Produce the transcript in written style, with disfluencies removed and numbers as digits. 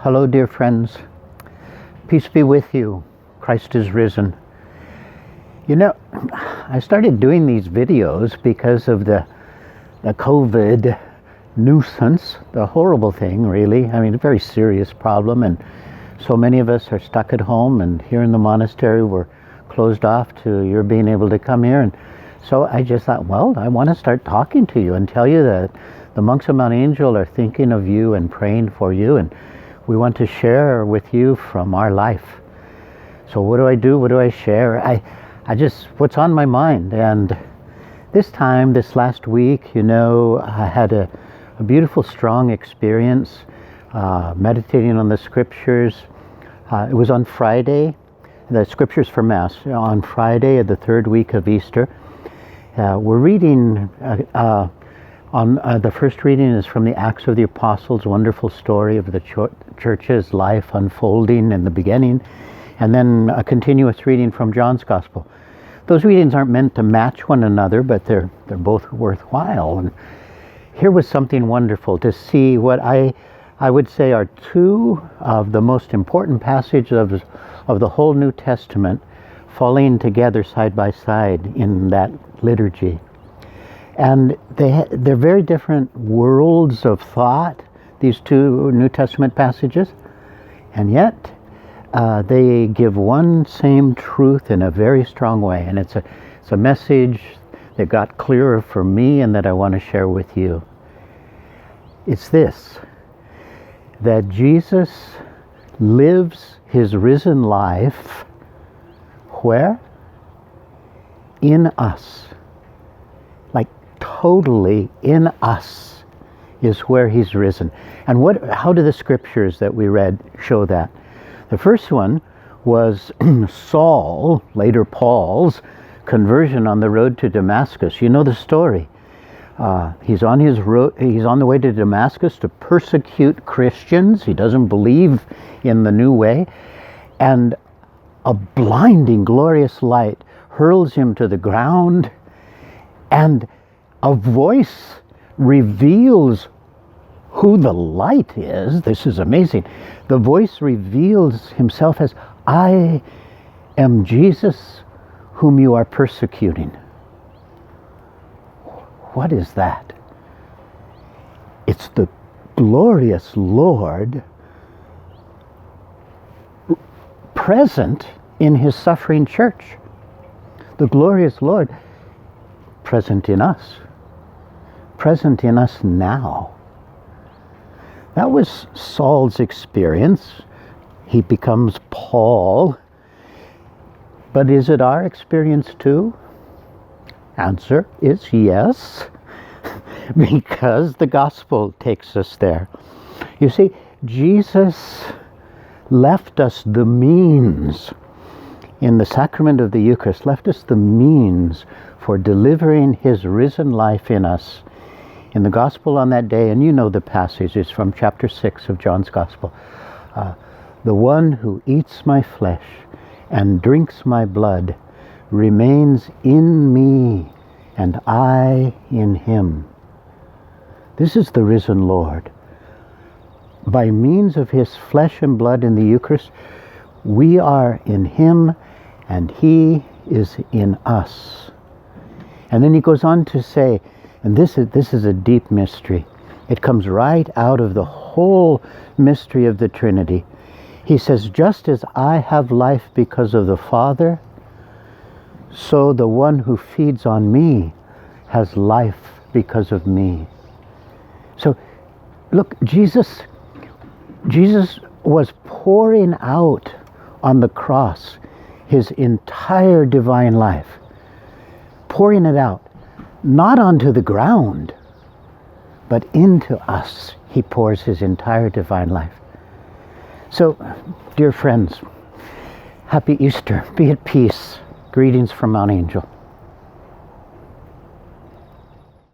Hello, dear friends. Peace be with you. Christ is risen. You know, I started doing these videos because of the COVID nuisance, the horrible thing, really. I mean, a very serious problem, and so many of us are stuck at home, and here in the monastery we're closed off to your being able to come here. And so I just thought, well, I want to start talking to you and tell you that the monks of Mount Angel are thinking of you and praying for you, and we want to share with you from our life. So what do I do? What do I share? I just, what's on my mind. And this last week, you know, I had a beautiful, strong experience meditating on the scriptures. It was on Friday, the scriptures for Mass, on Friday of the third week of Easter. We're reading, the first reading is from the Acts of the Apostles, wonderful story of the church's life unfolding in the beginning, and then a continuous reading from John's Gospel. Those readings aren't meant to match one another, but they're both worthwhile. And here was something wonderful to see what I would say are two of the most important passages of the whole New Testament falling together side by side in that liturgy. And they're very different worlds of thought, these two New Testament passages, and yet they give one same truth in a very strong way. And it's a message that got clearer for me and that I want to share with you. It's this, that Jesus lives his risen life where? In us. Like totally in us is where he's risen. And how do the scriptures that we read show that? The first one was Saul, later Paul's, conversion on the road to Damascus. You know the story. He's on the way to Damascus to persecute Christians. He doesn't believe in the new way. And a blinding, glorious light hurls him to the ground, and a voice reveals who the light is. This is amazing. The voice reveals himself as, I am Jesus whom you are persecuting. What is that? It's the glorious Lord present in his suffering church. The glorious Lord present in us now. That was Saul's experience. He becomes Paul. But is it our experience too? Answer is yes, because the gospel takes us there. You see, Jesus left us the means in the sacrament of the Eucharist, left us the means for delivering his risen life in us. In the gospel on that day, and you know the passage is from chapter 6 of John's Gospel. The one who eats my flesh and drinks my blood remains in me, and I in him. This is the risen Lord. By means of his flesh and blood in the Eucharist, we are in him, and he is in us. And then he goes on to say, and this is a deep mystery. It comes right out of the whole mystery of the Trinity. He says, just as I have life because of the Father, so the one who feeds on me has life because of me. So, look, Jesus was pouring out on the cross his entire divine life. Pouring it out. Not onto the ground, but into us. He pours his entire divine life. So, dear friends, happy Easter. Be at peace. Greetings from Mount Angel.